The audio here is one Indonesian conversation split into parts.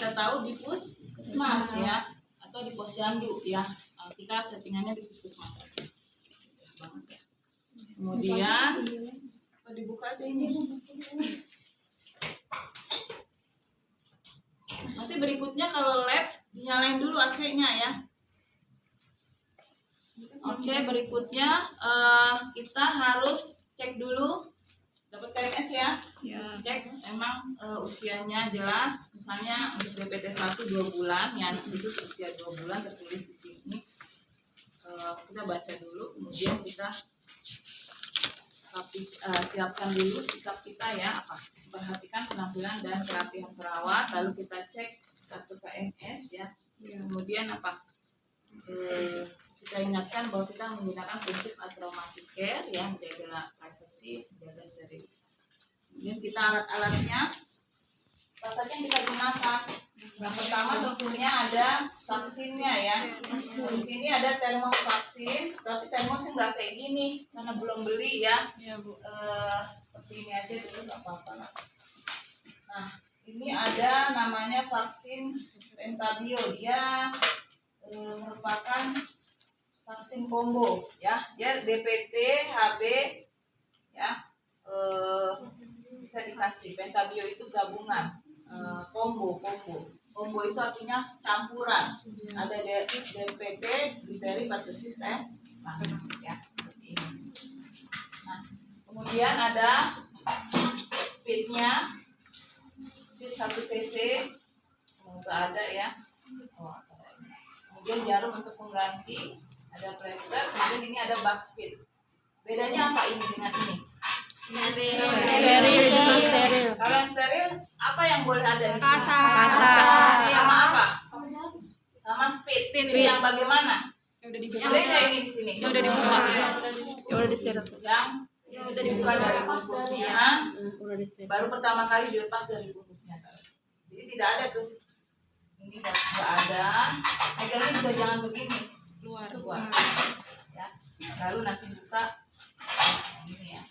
kita tahu di puskesmas ya, atau di posyandu ya. Kita settingannya di puskesmas. Kemudian dibuka aja ini. Nanti berikutnya kalau lab dinyalain dulu AC-nya ya. Oke, berikutnya kita harus cek dulu dapat KMS ya. Cek emang usianya jelas. Misalnya untuk DPT 1 2 bulan, ya anak itu usia 2 bulan tertulis di sini. Kita baca dulu, kemudian kita siapkan dulu sikap kita ya, apa? Perhatikan penampilan dan kerapihan perawat, lalu kita cek kartu KMS ya. Kemudian apa? Kita ingatkan bahwa kita menggunakan prinsip traumatic care ya, menjaga privacy, menjaga steril. Kemudian kita alat-alatnya, apa saja yang kita gunakan. Yang pertama tentunya ada vaksinnya ya. Di sini ada termos vaksin, tapi termosnya nggak kayak gini karena belum beli ya. Seperti ini aja dulu nggak apa-apa. Nah, ini ada namanya vaksin Pentabio, dia merupakan vaksin combo ya, dia DPT, HB ya, bisa dikasih. Pentabio itu gabungan, combo itu artinya campuran, ada DPT, difteri, pertusis, panas ya, seperti ini. Nah, kemudian ada speednya, speed 1 cc, semoga ada ya. Kemudian jarum untuk pengganti, ada plester, kemudian ini ada bug speed. Bedanya apa ini dengan ini? Steril. Kalau yang steril, apa yang boleh ada di sini? Kasar. Sama apa? Sama speed. Yang bagaimana? Boleh nggak ini di sini? Yang udah dibuka. Yang udah disteril. Yang udah dibuka dari bungkusnya. Baru pertama kali dilepas dari bungkusnya. Jadi tidak ada tuh. Ini nggak ada. Megangnya juga jangan begini. Keluar. Ya. Lalu nanti buka ini ya.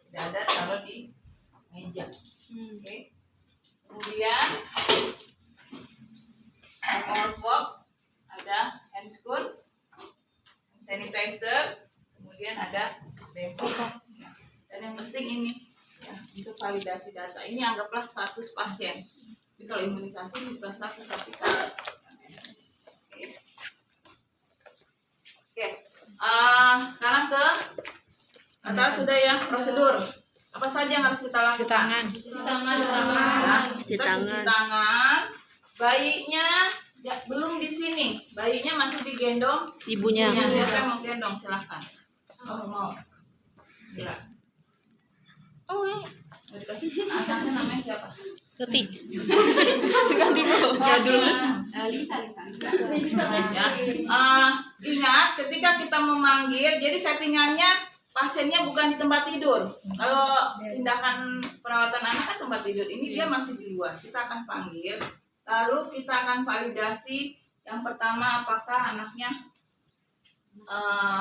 Tidak ada, taruh di meja. Oke. Kemudian alcohol swab, ada hand scoop, sanitizer, kemudian ada bengkok. Dan yang penting ini ya, untuk validasi data. Ini anggaplah status pasien. Jadi kalau imunisasi ini bukan status tapi kan. Oke. Sekarang ke kata sudah ya, prosedur. Apa saja yang harus kita lakukan? Cuci tangan. Kita cuci tangan. Bayinya belum di sini. Bayinya masih digendong Ibunya. Siapa yang mau gendong? Silahkan. Mau. Gila. Oh ya. Anaknya namanya siapa? Tuti. Ganti Bu. Jadul. Lisa. Ya. Ingat ketika kita memanggil, jadi settingannya pasiennya bukan di tempat tidur. Kalau tindakan perawatan anak kan tempat tidur, ini dia masih di luar. Kita akan panggil, lalu kita akan validasi. Yang pertama, apakah anaknya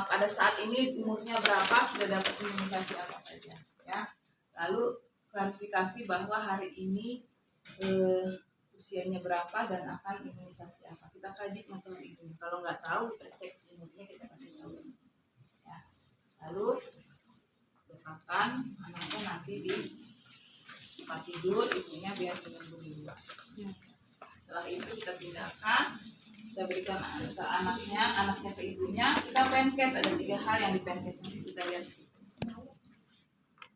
pada saat ini umurnya berapa, sudah dapat imunisasi apa saja ya. Lalu klarifikasi bahwa hari ini usianya berapa dan akan imunisasi apa. Kita kaji masalah itu. Kalau nggak tahu, kita cek umurnya, kita kasih tahu ya. Lalu letakkan anaknya nanti di tempat tidur, ibunya biar menunggu di luar. Setelah itu kita pindahkan, kita berikan ke anaknya ke ibunya. Kita penkes, ada 3 hal yang di penkes, nanti kita lihat.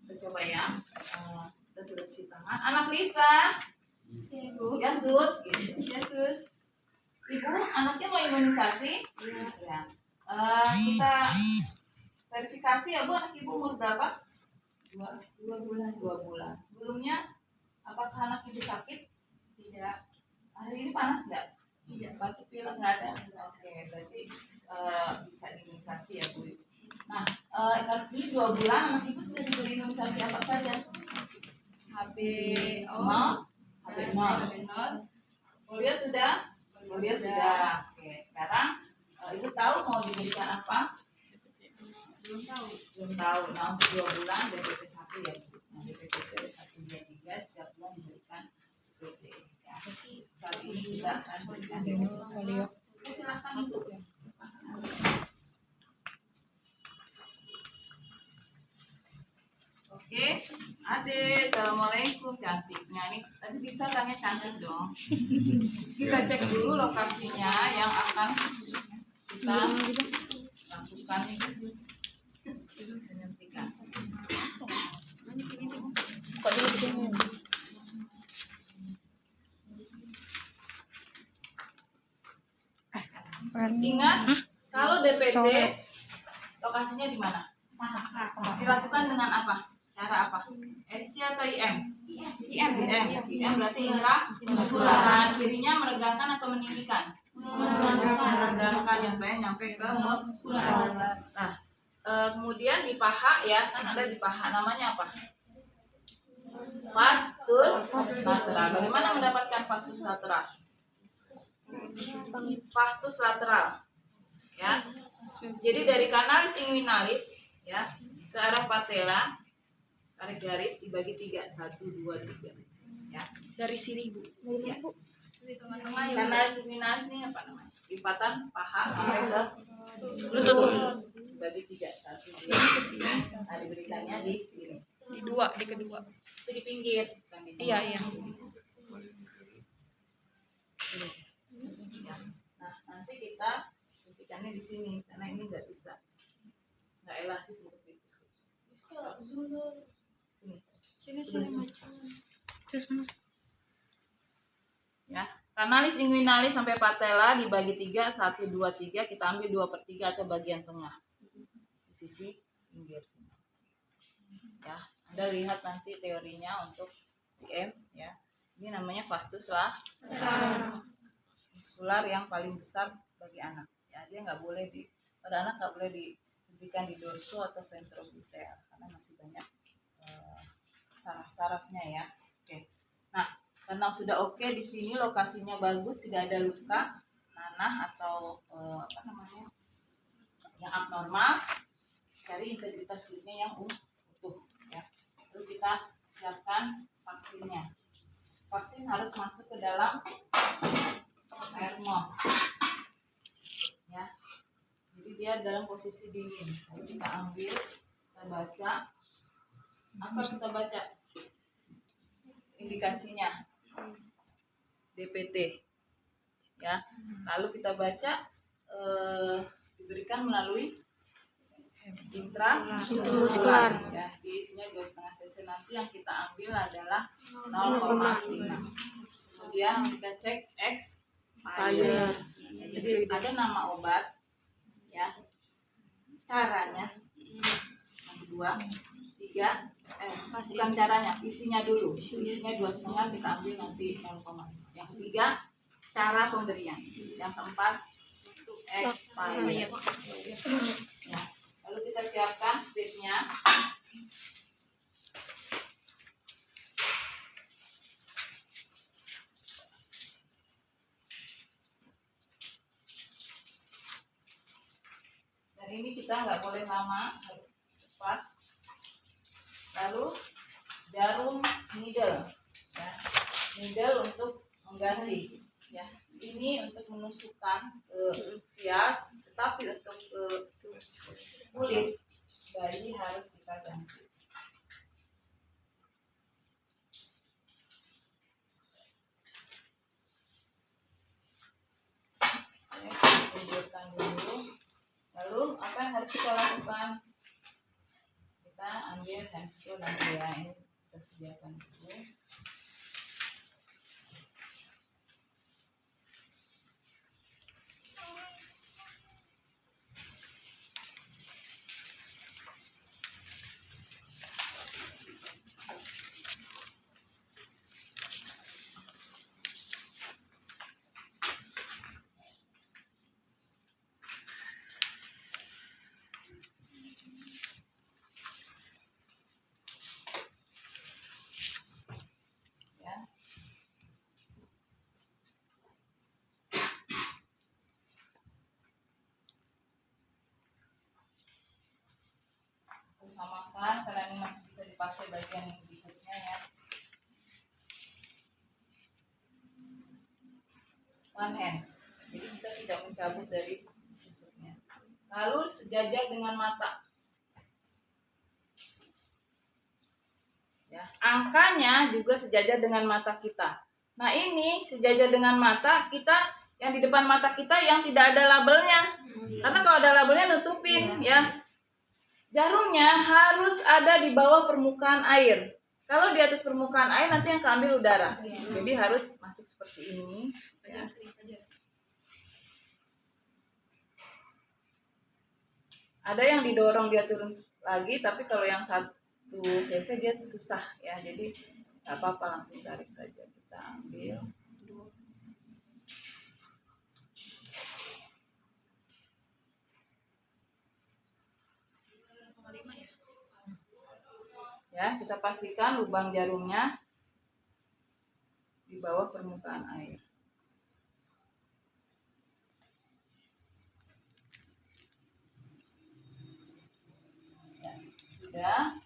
Kita coba ya. Kita sudah cuci tangan. Anak Lisa. Ya sus, gitu. Ya sus. Ibu, anaknya mau imunisasi? Ya. Kita verifikasi ya Bu, anak ibu umur berapa? 2 bulan. Sebelumnya, apakah anak ibu sakit? Tidak. Hari ini panas nggak? Tidak. Batuk pilek nggak ada? Oke, berarti bisa imunisasi ya Bu. Nah, ini 2 bulan, anak ibu sudah diberi imunisasi apa saja? HB0. Polio sudah? Polio sudah. Oke, sekarang ibu tahu mau diberikan apa? Belum tahu. Nah, 2 bulan DPT 1 ya Bu. Nah, DPT 1, 2, 3 setiap bulan diberikan enggak kan? Silahkan ibu ya. Oke, Ade, assalamualaikum, cantiknya nih. Tadi bisa tanya cantik dong. Kita cek dulu lokasinya yang akan kita lakukan penyuntikan. Ingat, kalau DPT lokasinya di mana? Dilakukan dengan apa? Cara apa? SC atau IM? IM berarti indera muskular. Dirinya meregangkan atau meninggikan? Meregangkan nyampe ke muskular. Nah, kemudian di paha ya, kan ada di paha, namanya apa? Vastus lateral. Bagaimana mendapatkan vastus lateral? Vastus lateral, ya. Jadi dari kanalis inguinalis, ya, ke arah patella, tarik garis dibagi 3, 1, 2, 3, ya. Dari sini, Bu. Ya. Kanalis inguinalis ini apa namanya? Lipatan paha sampai ke Lutut. dibagi 3, 1, 2. Nah, diberikannya di sini. Di kedua. Itu di pinggir, bukan di tengah. Iya, iya. Ya. Nah, nanti kita suntikannya di sini karena ini nggak elastis untuk ditusuk. Sini. Terus Ya, kanalis inguinalis sampai patella dibagi 3, 1, 2, 3, kita ambil 2/3 atau bagian tengah di sisi pinggir. Ya, Anda lihat nanti teorinya untuk IM, ya. Ini namanya vastus muskular yang paling besar bagi anak. Ya, dia nggak boleh pada anak nggak boleh diberikan di dorso atau ventrobicep karena masih banyak saraf-sarafnya ya. Oke. Nah, karena sudah oke di sini lokasinya bagus, tidak ada luka, nanah atau yang abnormal, cari integritas kulitnya yang utuh ya. Lalu kita siapkan vaksinnya. Vaksin harus masuk ke dalam air mos ya, jadi dia dalam posisi dingin. Lalu kita ambil, kita baca apa, kita baca indikasinya DPT ya. Lalu kita baca diberikan melalui intramuskular ya, di isinya 2,5 cc. Nanti yang kita ambil adalah 0,5. Kemudian kita cek expired. Jadi ada nama obat ya, caranya yang kedua, 3 bukan caranya, isinya dulu. Isinya 2,5, kita ambil nanti 0,5. Yang ketiga, cara pemberian. Yang keempat, expired ya. Lalu kita siapkan speednya. Dan ini kita nggak boleh lama, harus cepat. Lalu jarum needle ya. Needle untuk mengganti ya. Ini untuk menusukkan ke vial, tetapi untuk kulit bayi harus kita ganti. Kita kumpulkan dulu. Lalu apa yang harus kita lakukan? Kita ambil handscoon nanti ya, ini kita sediakan dulu. Samakan karena ini masih bisa dipakai bagian yang berikutnya ya. one hand. Jadi kita tidak mencabut dari tusuknya. Lalu sejajar dengan mata. Ya, angkanya juga sejajar dengan mata kita. Nah ini sejajar dengan mata kita, yang di depan mata kita yang tidak ada labelnya. Karena kalau ada labelnya nutupin ya. Jarumnya harus ada di bawah permukaan air. Kalau di atas permukaan air nanti yang keambil udara. Jadi harus masuk seperti ini. Ya. Ada yang didorong dia turun lagi, tapi kalau yang 1 cc dia susah ya, jadi nggak apa-apa, langsung tarik saja, kita ambil. Ya, kita pastikan lubang jarumnya di bawah permukaan air. Ya, sudah.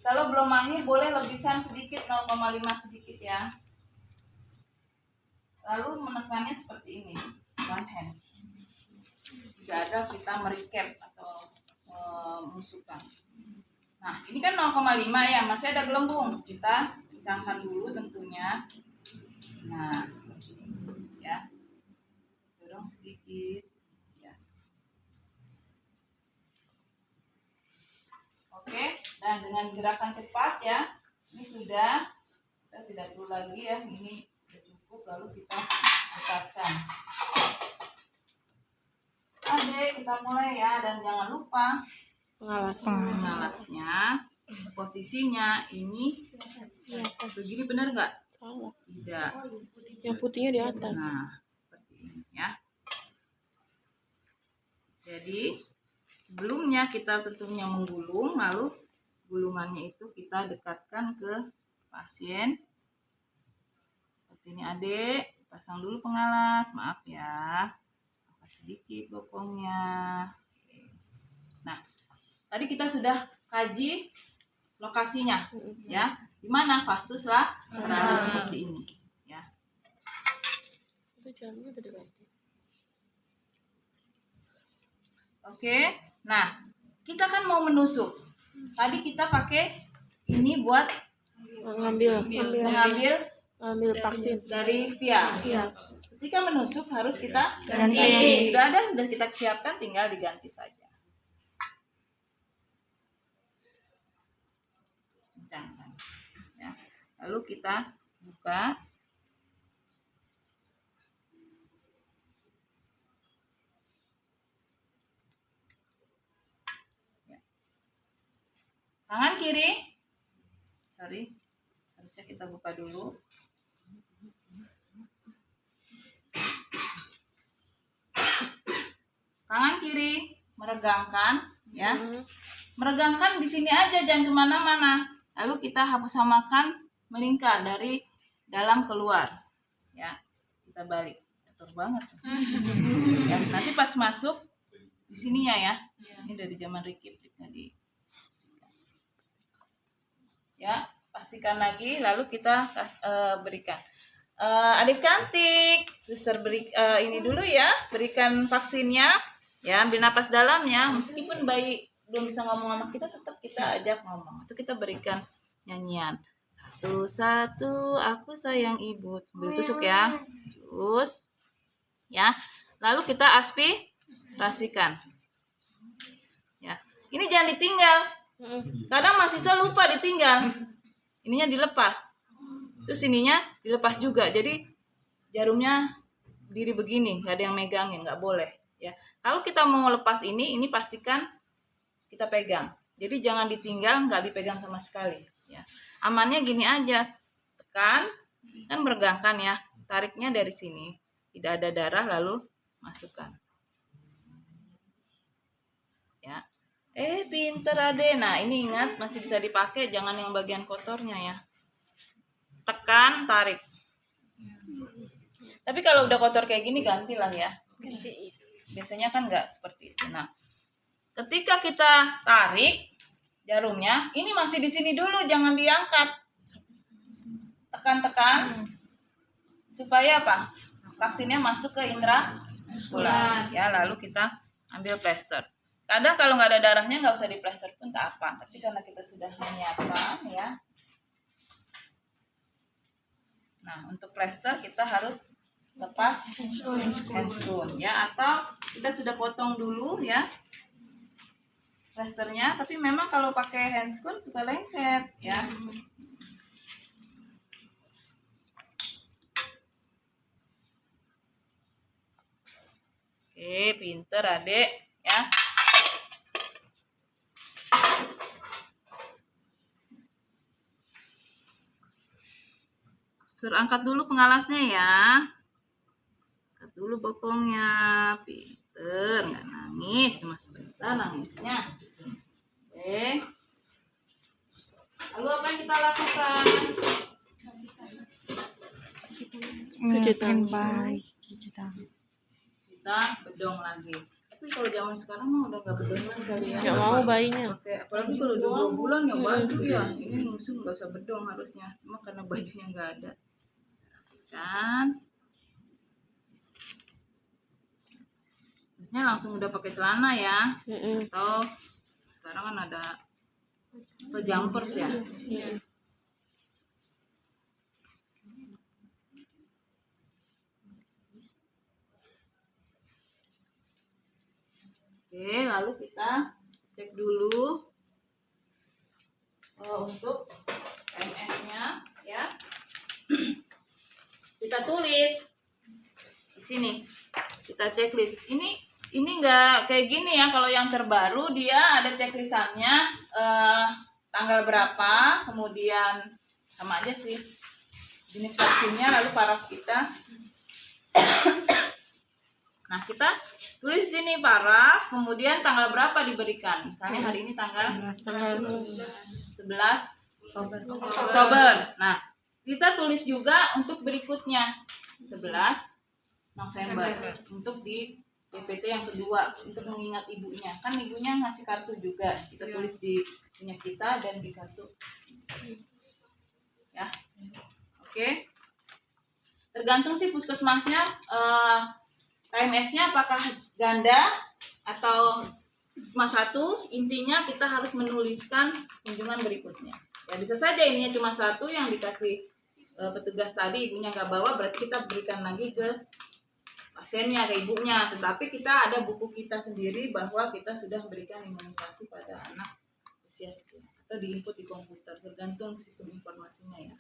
Kalau belum mahir boleh lebihkan sedikit, 0,5 sedikit ya. Lalu menekannya seperti ini, one hand. Tidak ada kita merecap atau memusukkan. Nah, ini kan 0,5 ya, masih ada gelembung. Kita kencangkan dulu tentunya. Nah, seperti ini ya. Dorong sedikit. Ya. Oke, dan dengan gerakan cepat ya. Ini sudah, kita tidak perlu lagi ya. Ini sudah cukup, lalu kita dekatkan. Adek, kita mulai ya, dan jangan lupa pengalasnya, posisinya ini begini, benar nggak? Salah. Tidak. Yang putihnya di atas. Nah, seperti ini ya. Jadi sebelumnya kita tentunya menggulung, lalu gulungannya itu kita dekatkan ke pasien. Seperti ini Adek, pasang dulu pengalas, maaf ya. Sedikit bokongnya. Nah, tadi kita sudah kaji lokasinya, ya. Di mana vastus lah berada seperti ini, ya. Itu jalannya udah diganti. Oke, nah kita kan mau menusuk. Tadi kita pakai ini buat Mengambil vaksin dari via. Iya. Ketika menusuk harus kita Ganti. Sudah kita siapkan, tinggal diganti saja. Kencangkan. Ya. Lalu kita buka. Ya. Tangan kiri. Sorry. Harusnya kita buka dulu. Tangan kiri meregangkan, ya. Meregangkan di sini aja, jangan kemana-mana. Lalu kita hapus samakan, melingkar dari dalam keluar, ya. Kita balik, kotor banget. Ya, nanti pas masuk di sininya ya. Ini dari zaman Ricky tadi. Ya, pastikan lagi, lalu kita berikan. Adik cantik, suster beri ini dulu ya, berikan vaksinnya. Ya, ambil napas dalam ya. Meskipun bayi belum bisa ngomong sama kita, tetap kita ajak ngomong. Itu kita berikan nyanyian. 1-1 aku sayang ibu. Sambil tusuk ya. Terus ya. Lalu kita aspirasikan. Ya. Ini jangan ditinggal. Kadang mahasiswa lupa ditinggal. Ininya dilepas. Terus ininya dilepas juga. Jadi jarumnya berdiri begini, nggak ada yang megangin, nggak boleh. Ya, kalau kita mau lepas ini pastikan kita pegang. Jadi jangan ditinggal, nggak dipegang sama sekali. Ya, amannya gini aja, tekan, kan meregangkan ya, tariknya dari sini, tidak ada darah, lalu masukkan. Ya, pinter Ade. Nah ini ingat masih bisa dipakai, jangan yang bagian kotornya ya. Tekan, tarik. Tapi kalau udah kotor kayak gini gantilah ya. Biasanya kan nggak seperti itu. Nah, ketika kita tarik jarumnya, ini masih di sini dulu, jangan diangkat. Tekan-tekan supaya apa? vaksinnya masuk ke intramuskular. Ya, lalu kita ambil plester. Kadang kalau nggak ada darahnya nggak usah diplester pun tak apa. Tapi karena kita sudah menyiapkan ya. Nah, untuk plester kita harus lepas handscoon ya, atau kita sudah potong dulu ya plasternya. Tapi memang kalau pakai handscoon suka lengket ya. Oke, pinter adek ya. Suruh angkat dulu pengalasnya ya. Angkat dulu bokongnya. Pinter, nggak nangis. Cuma sebentar nangisnya. Oke. Lalu apa yang kita lakukan? Cuci tangan. baik. Cuci tangan. Kita bedong lagi. Tapi kalau zaman sekarang mah udah nggak bedongan kali ya. Nggak mau bayinya. Oke, apalagi kalau udah 2 bulan ya baju ya. Ini langsung nggak usah bedong harusnya. Cuma karena bajunya nggak ada. Kan? Harusnya langsung udah pakai celana ya. Atau sekarang kan ada jumpers ya. Oke, lalu kita cek dulu untuk MS-nya ya. Kita tulis di sini. Kita checklist. Ini nggak kayak gini ya. Kalau yang terbaru dia ada checklistannya tanggal berapa, kemudian sama aja sih jenis vaksinnya, lalu paraf kita. Nah, kita tulis sini paraf, kemudian tanggal berapa diberikan. Misalnya hari ini tanggal 11 Oktober. Nah, kita tulis juga untuk berikutnya 11 November untuk di DPT yang kedua, untuk mengingat ibunya. Kan ibunya ngasih kartu juga. Kita tulis di punya kita dan di kartu. Ya. Oke. Tergantung sih puskesmasnya KMS-nya apakah ganda atau cuma satu. Intinya kita harus menuliskan kunjungan berikutnya. Ya bisa saja ininya cuma satu yang dikasih petugas tadi, ibunya nggak bawa, berarti kita berikan lagi ke pasiennya, ke ibunya. Tetapi kita ada buku kita sendiri bahwa kita sudah memberikan imunisasi pada anak usia sekian, atau diinput di komputer, tergantung sistem informasinya ya.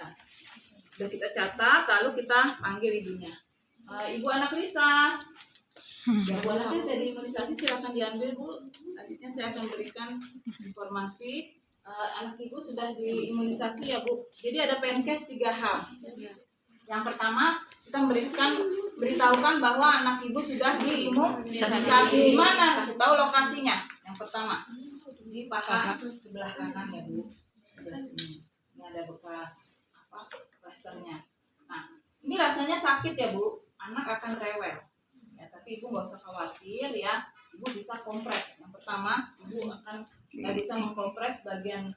Nah, sudah kita catat, lalu kita panggil ibunya. Ibu anak Lisa, ya, Bu anaknya dari imunisasi silakan diambil Bu. Selanjutnya saya akan berikan informasi. Anak ibu sudah diimunisasi ya Bu. Jadi ada Penkes 3 hal. Yang pertama kita beritahukan bahwa anak ibu sudah diimunisasi. Di mana? Kasih tahu lokasinya. Yang pertama di paha sebelah kanan ya Bu. Sebelah sini. Ini ada bekas plasternya. Nah, ini rasanya sakit ya Bu. Anak akan rewel. Ya, tapi ibu nggak usah khawatir ya. Ibu bisa kompres. Yang pertama, ibu akan nggak bisa mengkompres bagian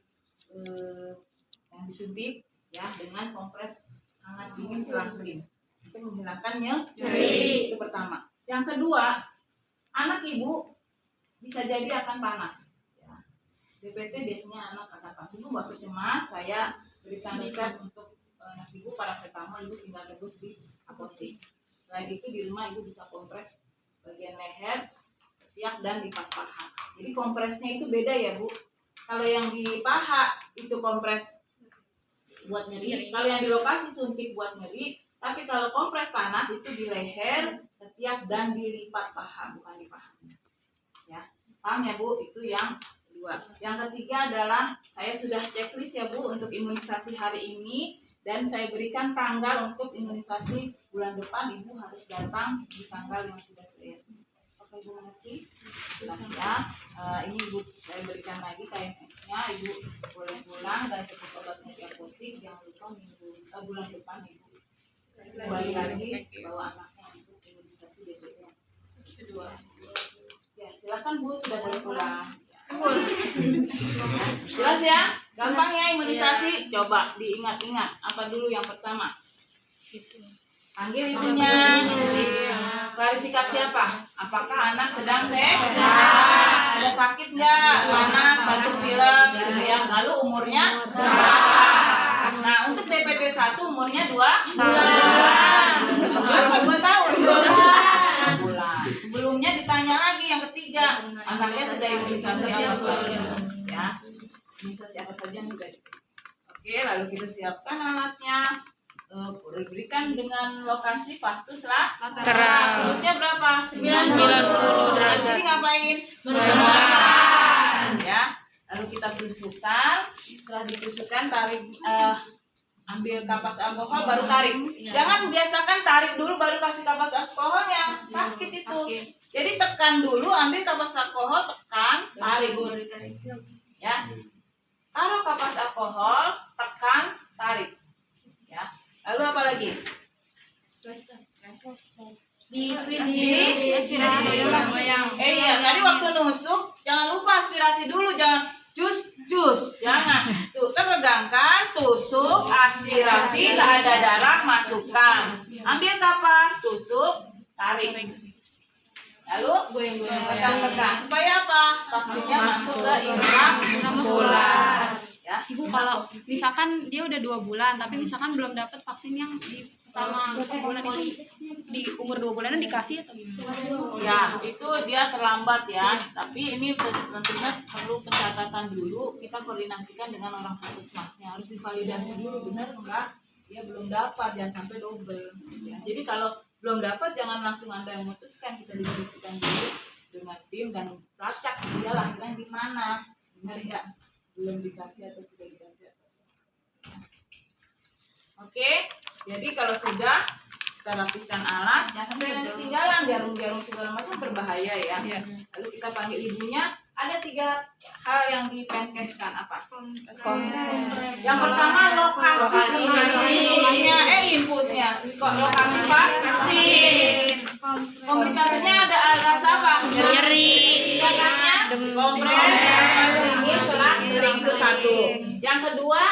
yang disuntik ya dengan kompres hangat dingin selang-seling. Itu menghilangkan nyeri. Itu pertama. Yang kedua, anak ibu bisa jadi akan panas. Ya. DPT biasanya anak akan panas. Ibu nggak usah cemas. Saya berikan resep untuk anak ibu paracetamol, ibu tinggal tebus di apotek. Selain itu di rumah ibu bisa kompres bagian leher, ketiak dan di paha. Jadi kompresnya itu beda ya Bu. Kalau yang di paha itu kompres buat nyeri, kalau yang di lokasi suntik buat nyeri. Tapi kalau kompres panas itu di leher, ketiak dan di lipat paha, bukan di paha. Ya, paham ya Bu? Itu yang kedua. Yang ketiga adalah saya sudah checklist ya Bu untuk imunisasi hari ini. Dan saya berikan tanggal untuk imunisasi bulan depan. Ibu harus datang di tanggal yang sudah saya. Oke Ibu mengerti? Ya. Ini Ibu saya berikan lagi KMS-nya. Ibu boleh pulang dan cukup obatnya di apotek. Jangan lupa bulan depan Ibu kembali lagi bawa anaknya untuk imunisasi DPT kedua. Ya silakan Bu, sudah boleh pulang. Jelas ya? Gampang ya imunisasi. Coba diingat-ingat. Apa dulu yang pertama? Panggil ibunya. Klarifikasi apa? Apakah anak sedang sehat? Ada sakit nggak? Panas, batuk, pilek, gitu ya. Lalu umurnya berapa? Nah, untuk DPT 1 umurnya 2 tahun. 2 bulan. Sebelumnya ditanya lagi yang ketiga, anaknya sudah imunisasi apa saja? Ya, imunisasi apa saja yang sudah. Oke, lalu kita siapkan alatnya. Berikan dengan lokasi vastus lateral. Sudutnya berapa? 90 derajat. Jadi ngapain? Menekan. Ya. Lalu kita tusukkan. Setelah ditusukkan, tarik, ambil kapas alkohol baru tarik. Jangan biasakan tarik dulu baru kasih kapas alkoholnya. Sakit itu. Jadi tekan dulu, ambil kapas alkohol, tekan, tarik. Ya. Taruh kapas alkohol, tekan, tarik. Ya. Lalu apa lagi? Iya, tadi waktu nusuk jangan lupa aspirasi dulu, jangan jus. Jangan. Tuh, kan regangkan, tusuk, aspirasi, tak ada darah, masukkan. Ambil kapas, tusuk, tarik. Lalu tekan-tekan supaya apa? Vaksinnya masuk ke indera muskular. Ya. Ibu, kalau misalkan dia udah 2 bulan tapi misalkan belum dapat vaksin yang di pertama 1 bulan itu, di umur 2 bulanan dikasih atau gimana? Ya, itu dia terlambat ya. Tapi ini tentunya perlu pencatatan dulu. Kita koordinasikan dengan orang puskesmasnya. Harus divalidasi dulu benar enggak? Dia belum dapat, jangan sampai double. Ya. Jadi kalau belum dapat jangan langsung Anda yang memutuskan. Kita diskusikan dulu dengan tim dan lacak dia lahirnya di mana. Benar enggak? Belum dikasih atau sudah dikasih atau Oke, jadi kalau sudah kita rapihkan alat, jangan sampai nanti ketinggalan, jarum-jarum segala macam berbahaya ya. Lalu kita panggil ibunya. Ada 3 hal yang dipenkeskan apa? Yang pertama lokasi impulsnya. Lokasi vaksin. Komunikasinya ada rasa apa? Nyeri. Tindakannya kompres, dingin, selang itu 1. Yang kedua,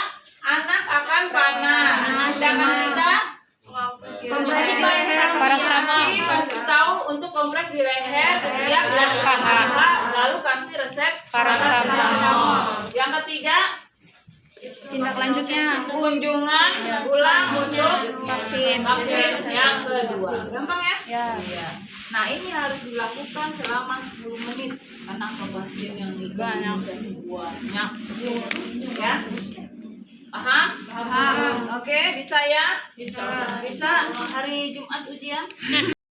anak akan panas. Tindakan kita kompres di leher. Paracetamol. Kasih tahu untuk kompres di leher, ketiak dan paha. Lalu kasih resep paracetamol. Yang ketiga, Tindak lanjutnya kunjungan ulang untuk vaksin yang kedua. Gampang ya? Ya. Nah, ini harus dilakukan selama 10 menit karena pasien yang banyak. Ya. Paham? Oke, bisa ya? Bisa. Hari Jumat ujian?